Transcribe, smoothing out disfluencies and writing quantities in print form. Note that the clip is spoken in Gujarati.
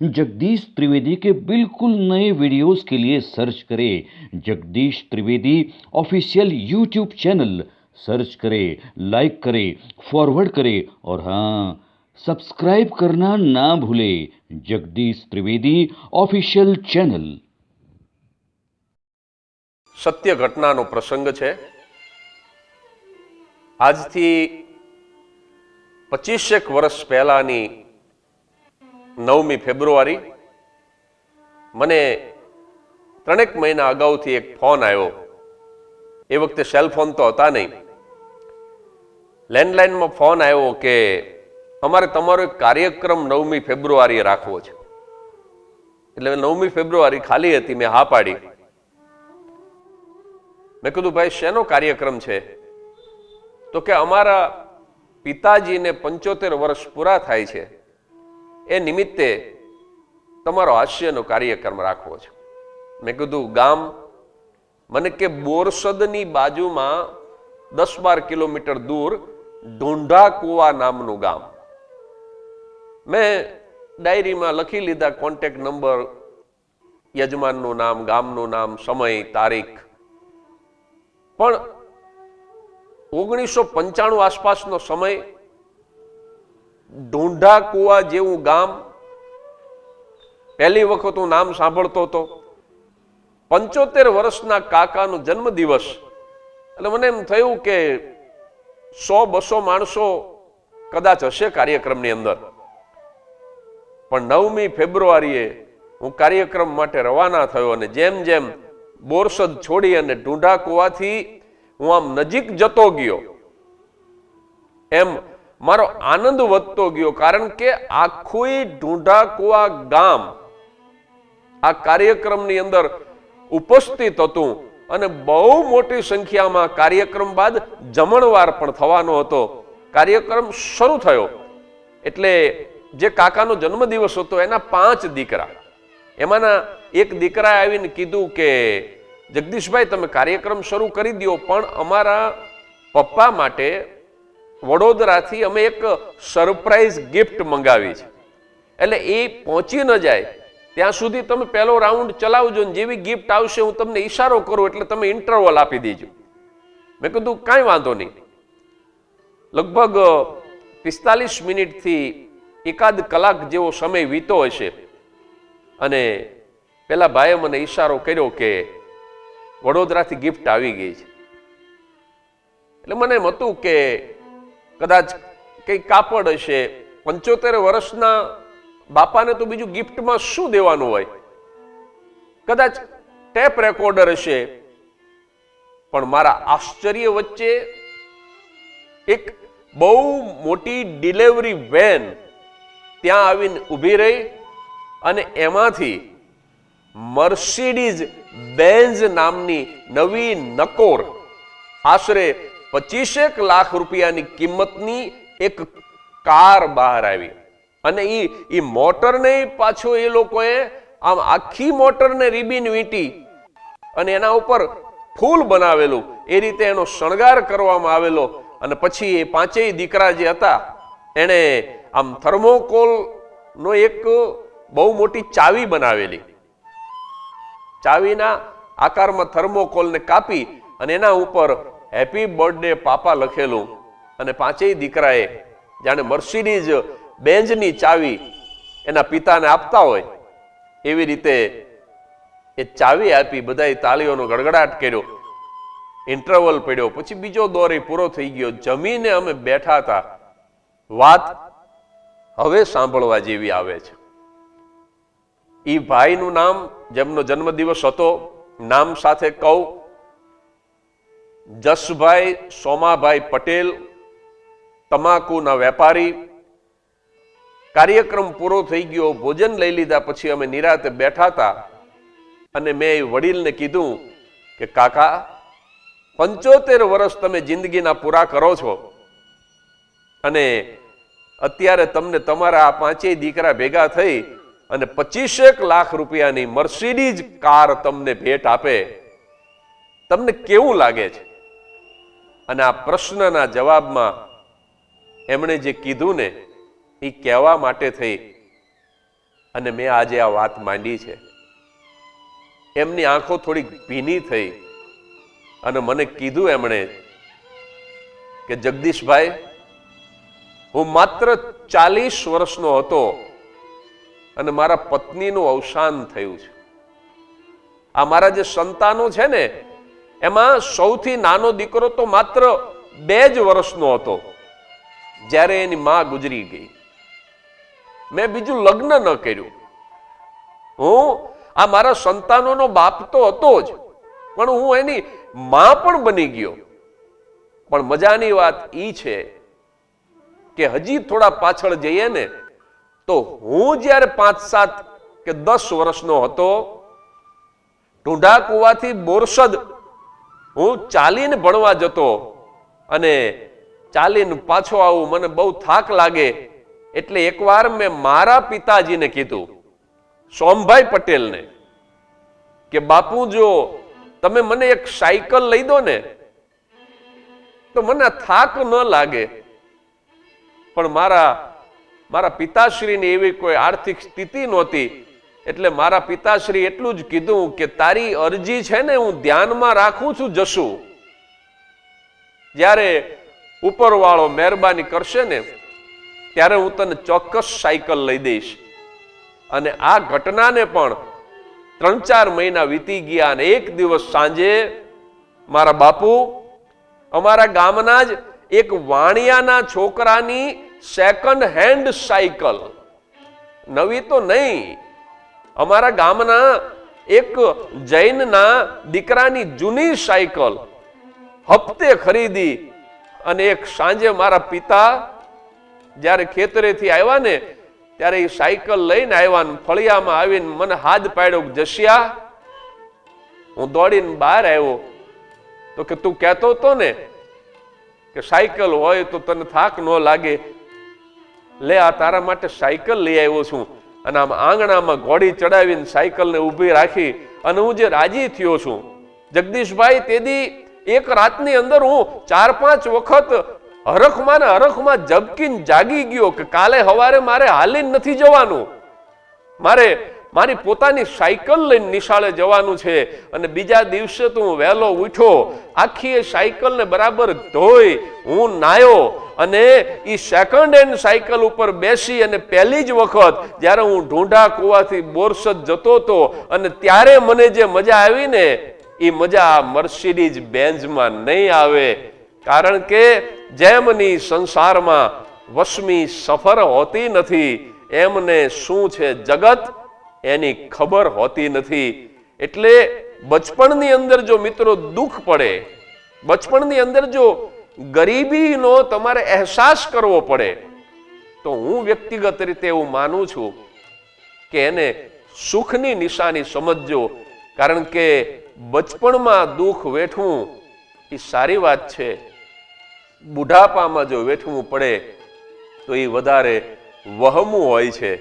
जगदीश त्रिवेदी के बिल्कुल नए वीडियोस के लिए सर्च करें Jagdish Trivedi official YouTube channel. Search करें, लाइक करें, फॉरवर्ड करें और हाँ, सब्सक्राइब करना ना भूलें। Jagdish Trivedi official channel. सत्य घटनाનો પ્રસંગ છે। આજથી 25 વર્ષ પહેલાની 9મી ફેબ્રુઆરી મને 3 મહિના અગાઉથી એક ફોન આવ્યો। એ વખતે સેલ ફોન તો હતા નહીં, લેન્ડલાઇનમાં ફોન આવ્યો કે અમારે તમારો એક કાર્યક્રમ 9મી ફેબ્રુઆરીએ રાખવો છે। એટલે 9મી ફેબ્રુઆરી ખાલી હતી, મેં હા પાડી। મેં કીધું ભાઈ શેનો કાર્યક્રમ છે? તો કે અમારા પિતાજીને 75 વર્ષ પૂરા થાય છે, એ નિમિત્તે તમારો હાસ્યનો કાર્યક્રમ રાખવો છે। મેં કીધું ગામ? મને કે બોરસદની બાજુમાં 10-12 કિલોમીટર દૂર ઢૂંઢા કુવા નામનું ગામ। મેં ડાયરીમાં લખી લીધા કોન્ટેક્ટ નંબર, યજમાનનું નામ, ગામનું નામ, સમય, તારીખ। પણ 1995 આસપાસનો સમય, ઢૂંઢા કુવા જેવું ગામ પહેલી વખત હું નામ સાંભળતો હતો। 75 વર્ષના કાકાનો જન્મદિવસ, એટલે મને એમ થયું કે 100-200 માણસો કદાચ હશે કાર્યક્રમની અંદર। પણ 9મી ફેબ્રુઆરીએ હું કાર્યક્રમ માટે રવાના થયો અને જેમ જેમ બોરસદ છોડી અને ઢૂંઢા કુવાથી હું આમ નજીક જતો ગયો એમ મારો આનંદ વધતો ગયો, કારણ કે આખું ઢૂંઢા કુવા ગામ આ કાર્યક્રમની અંદર ઉપસ્થિત હતું અને બહુ મોટી સંખ્યામાં કાર્યક્રમ બાદ જમણવાર પણ થવાનો હતો। કાર્યક્રમ શરૂ થયો એટલે જે કાકાનો જન્મદિવસ હતો એના 5 દીકરા, એમાંના એક દીકરાએ આવીને કીધું કે જગદીશભાઈ તમે કાર્યક્રમ શરૂ કરી દો, પણ અમારા પપ્પા માટે વડોદરાથી અમે એક સરપ્રાઈઝ ગિફ્ટ મંગાવી છે, એટલે એ પહોંચી ન જાય ત્યાં સુધી તમે પહેલો રાઉન્ડ ચલાવજો ને જેવી ગિફ્ટ આવશે હું તમને ઈશારો કરું એટલે તમે ઇન્ટરવલ આપી દેજો। મેં કીધું કાંઈ વાંધો નહીં। લગભગ 45 મિનિટથી એકાદ કલાક જેવો સમય વીતો હશે અને પેલા ભાઈએ મને ઈશારો કર્યો કે વડોદરાથી ગિફ્ટ આવી ગઈ છે। એટલે મને એમ હતું કે કદાચ કંઈ કાપડ હશે, 75 વર્ષના બાપાને તો બીજું ગિફ્ટમાં શું દેવાનું હોય, કદાચ ટેપ રેકોર્ડર હશે। પણ મારા આશ્ચર્ય વચ્ચે એક બહુ મોટી ડિલિવરી વેન ત્યાં આવીને ઊભી રહી અને એમાંથી મર્સિડીઝ બેન્ઝ નામની નવી નકોર આશરે 25 લાખ રૂપિયાની કિંમતની એક કાર બહાર આવી અને એ મોટરને પાછો એ લોકોએ આમ આખી મોટરને રિબિન વીંટી અને એના ઉપર ફૂલ બનાવેલું, એ રીતે એનો શણગાર કરવામાં આવેલો અને પછી એ 5 દીકરા જે હતા એણે આમ થર્મોકોલ નો એક બહુ મોટી ચાવી બનાવેલી, ચાવીના આકારમાં થર્મોકોલને કાપી અને એના ઉપર હેપી બર્થડે પાપા લખેલું અને 5 દીકરાએ જાણે મર્સિડીઝ બેન્ઝની ચાવી એના પિતાને આપતા હોય એવી રીતે એ ચાવી આપી, બધાએ તાળીઓનો ગડગડાટ કર્યો, ઇન્ટરવલ પડ્યો, પછી બીજો દોર પૂરો થઈ ગયો, જમીને અમે બેઠા હતા। વાત હવે સાંભળવા જેવી આવે છે। ઈ ભાઈનું નામ, જેમનો જન્મદિવસ હતો, નામ સાથે કહું, જસભાઈ સોમાભાઈ પટેલ, તમાકુના વેપારી। કાર્યક્રમ પૂરો થઈ ગયો, ભોજન લઈ લીધા પછી અમે નિરાતે બેઠા હતા અને મેં વડીલને કીધું કે કાકા 75 વર્ષ તમે જિંદગીના પૂરા કરો છો અને અત્યારે તમને તમારા આ 5 દીકરા ભેગા થઈ અને 25 લાખ રૂપિયાની મર્સિડીઝ કાર તમને ભેટ આપે, તમને કેવું લાગે છે? અને આ પ્રશ્નના જવાબમાં એમણે જે કીધું ને એ કહેવા માટે થઈ અને મેં આજે આ વાત માંડી છે. એમની આંખો થોડીક ભીની થઈ અને મને કીધું એમણે કે જગદીશભાઈ, હું માત્ર 40 વર્ષનો હતો અને મારા પત્નીનું અવસાન થયું છે. આ મારા જે સંતાનો છે ને, એમાં સૌથી નાનો દીકરો તો માત્ર 2 જ વર્ષનો હતો જ્યારે એની માં ગુજરી ગઈ. મેં બીજું લગ્ન ન કર્યું. હું આ મારા સંતાનોનો બાપ તો હતો જ, પણ હું એની માં પણ બની ગયો. પણ મજાની વાત ઈ છે કે હજી થોડા પાછળ જઈએ ને તો હું જ્યારે 5, 7 કે 10 વર્ષનો હતો, ઢૂંઢા કુવાથી બોરસદ હું ચાલીને ભણવા જતો અને ચાલીને પાછો આવું. મને બહુ થાક લાગે એટલે એકવાર મેં મારા પિતાજીને કીધું, સોમભાઈ પટેલને, કે બાપુ, જો તમે મને એક સાયકલ લઈ દો ને તો મને થાક ન લાગે. પણ મારા પિતાશ્રીની એવી કોઈ આર્થિક સ્થિતિ નહોતી એટલે મારા પિતાશ્રી એટલું જ કીધું કે તારી અરજી છે ને હું ધ્યાનમાં રાખું છું જસુ. જ્યારે ઉપરવાળો મહેરબાની કરશે ને ત્યારે હું તને ચોક્કસ સાયકલ લઈ દઈશ. અને આ ઘટનાને પણ 3-4 મહિના વીતી ગયા અને એક દિવસ સાંજે મારા બાપુ અમારા ગામના જ એક વાણિયાના છોકરાની સેકન્ડ હેન્ડ સાયકલ, નવી તો નહીં, અમારા ગામના એક જૈનના દીકરાની જૂની સાયકલ હપ્તે ખરીદી અને એક સાંજે મારા પિતા જ્યારે ખેતરેથી આવ્યા ને ત્યારે એ સાયકલ લઈને આવ્યા ને ફળિયામાં આવીને મને હાથ પાડ્યો, જસ્યા. હું દોડીને બહાર આવ્યો તો કે તું કહેતો હતો ને કે સાયકલ હોય તો તને થાક ન લાગે, લે આ તારા માટે સાયકલ લઈ આવ્યો છું. અને આમ આંગણામાં ઘોડી ચડાવીને સાયકલને ઊભી રાખી અને હું જે રાજી થયો છું જગદીશભાઈ, તેદી એક રાતની અંદર હું 4-5 વખત હરખમાં ઝબકીને જાગી ગયો કે કાલે સવારે મારે હાલીને નથી જવાનું, મારે મારી પોતાની સાયકલ લઈને નિશાળે જવાનું છે. અને બીજા દિવસે તો હું વહેલો ઉઠ્યો, આખી એ સાયકલને બરાબર ધોઈ હું નાયો અને એ સેકન્ડ હેન્ડ સાયકલ ઉપર બેસી અને પહેલી જ વખત જ્યારે હું ઢૂંઢા કુવાથી બોરસદ જતો હતો અને ત્યારે મને જે મજા આવી ને એ મજા મર્સિડીઝ બેન્ઝમાં નહીં આવે. કારણ કે જેમની સંસારમાં વસમી સફર હોતી નથી એમને શું છે જગત એની ખબર હોતી નથી. એટલે બચપણની અંદર જો મિત્રો દુઃખ પડે, બચપણની અંદર જો ગરીબીનો તમારે અહેસાસ કરવો પડે તો હું વ્યક્તિગત રીતે એવું માનું છું કે એને સુખની નિશાની સમજજો. કારણ કે બચપણમાં દુઃખ વેઠવું એ સારી વાત છે, બુઢાપામાં જો વેઠવું પડે તો એ વધારે વહમું હોય છે.